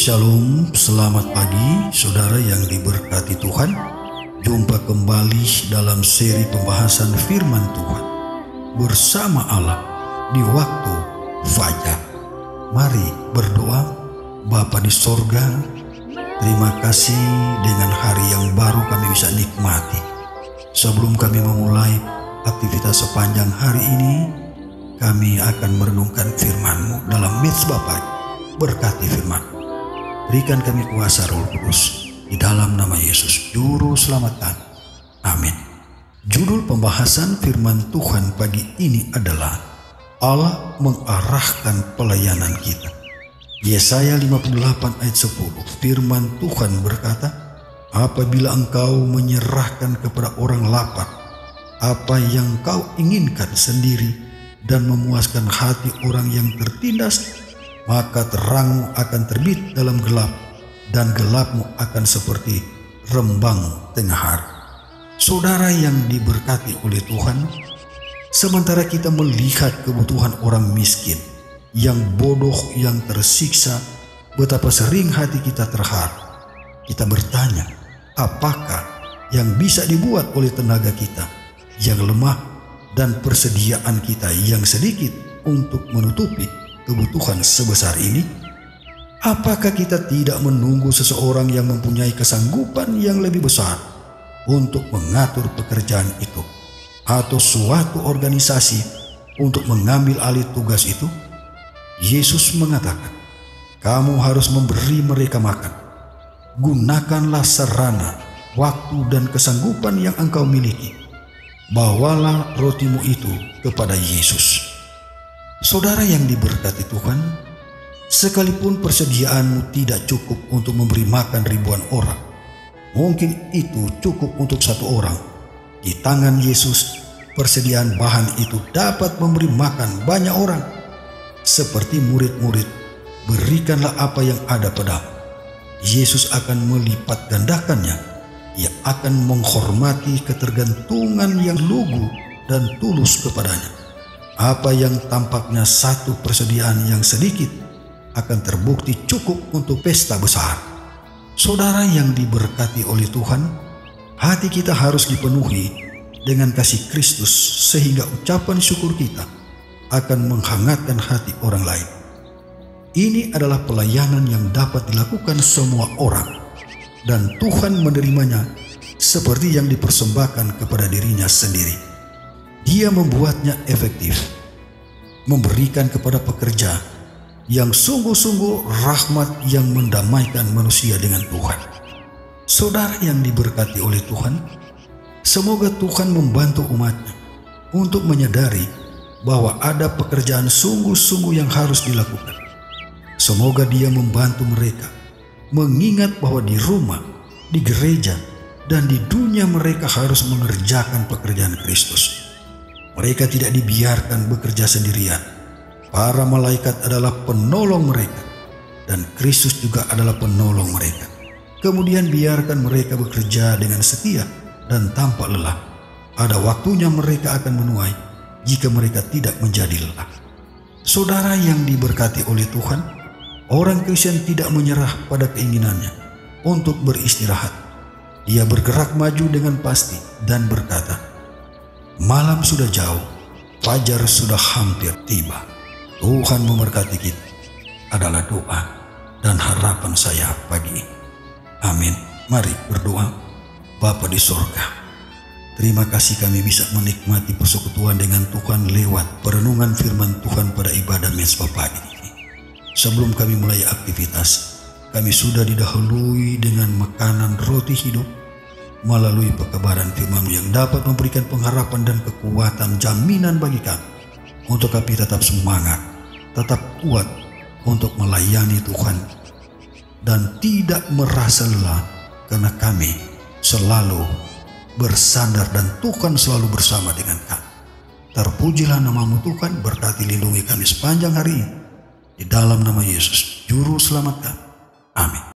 Shalom, selamat pagi saudara yang diberkati Tuhan. Jumpa kembali dalam seri pembahasan firman Tuhan bersama Allah di waktu fajar. Mari berdoa. Bapa di sorga, terima kasih dengan hari yang baru kami bisa nikmati. Sebelum kami memulai aktivitas sepanjang hari ini, kami akan merenungkan firman-Mu dalam mitsbah pagi. Berkati firman-Mu. Berikan kami kuasa Roh Kudus di dalam nama Yesus Juru Selamat kami. Amin. Judul pembahasan firman Tuhan pagi ini adalah Allah mengarahkan pelayanan kita. Yesaya 58 ayat 10, firman Tuhan berkata, apabila engkau menyerahkan kepada orang lapar apa yang kau inginkan sendiri dan memuaskan hati orang yang tertindas, maka terangmu akan terbit dalam gelap, dan gelapmu akan seperti rembang tengah hari. Saudara yang diberkati oleh Tuhan, sementara kita melihat kebutuhan orang miskin, yang bodoh, yang tersiksa, betapa sering hati kita terharu. Kita bertanya, apakah yang bisa dibuat oleh tenaga kita yang lemah dan persediaan kita yang sedikit untuk menutupi kebutuhan sebesar ini? Apakah kita tidak menunggu seseorang yang mempunyai kesanggupan yang lebih besar untuk mengatur pekerjaan itu, atau suatu organisasi untuk mengambil alih tugas itu? Yesus mengatakan, kamu harus memberi mereka makan. Gunakanlah sarana, waktu dan kesanggupan yang engkau miliki. Bawalah rotimu itu kepada Yesus. Saudara yang diberkati Tuhan, sekalipun persediaanmu tidak cukup untuk memberi makan ribuan orang, mungkin itu cukup untuk satu orang. Di tangan Yesus, persediaan bahan itu dapat memberi makan banyak orang. Seperti murid-murid, berikanlah apa yang ada padamu. Yesus akan melipat gandakannya. Ia akan menghormati ketergantungan yang lugu dan tulus kepadanya. Apa yang tampaknya satu persediaan yang sedikit akan terbukti cukup untuk pesta besar. Saudara yang diberkati oleh Tuhan, hati kita harus dipenuhi dengan kasih Kristus sehingga ucapan syukur kita akan menghangatkan hati orang lain. Ini adalah pelayanan yang dapat dilakukan semua orang, dan Tuhan menerimanya seperti yang dipersembahkan kepada dirinya sendiri. Dia membuatnya efektif, memberikan kepada pekerja yang sungguh-sungguh rahmat yang mendamaikan manusia dengan Tuhan. Saudara yang diberkati oleh Tuhan, semoga Tuhan membantu umatnya untuk menyadari bahwa ada pekerjaan sungguh-sungguh yang harus dilakukan. Semoga Dia membantu mereka mengingat bahwa di rumah, di gereja, dan di dunia mereka harus mengerjakan pekerjaan Kristus. Mereka tidak dibiarkan bekerja sendirian. Para malaikat adalah penolong mereka, dan Kristus juga adalah penolong mereka. Kemudian biarkan mereka bekerja dengan setia dan tanpa lelah. Ada waktunya mereka akan menuai jika mereka tidak menjadi lelah. Saudara yang diberkati oleh Tuhan, orang Kristen tidak menyerah pada keinginannya untuk beristirahat. Dia bergerak maju dengan pasti dan berkata, malam sudah jauh, fajar sudah hampir tiba. Tuhan memberkati kita adalah doa dan harapan saya pagi ini. Amin. Mari berdoa. Bapa di sorga, terima kasih kami bisa menikmati persekutuan dengan Tuhan lewat perenungan firman Tuhan pada ibadah mitsbah pagi ini. Sebelum kami mulai aktivitas, kami sudah didahului dengan makanan roti hidup melalui pekabaran firman-Mu yang dapat memberikan pengharapan dan kekuatan jaminan bagi kami untuk kami tetap semangat, tetap kuat untuk melayani Tuhan dan tidak merasa lelah, karena kami selalu bersandar dan Tuhan selalu bersama dengan kami. Terpujilah nama-Mu Tuhan, berkati lindungi kami sepanjang hari ini di dalam nama Yesus Juru Selamat kami. Amin.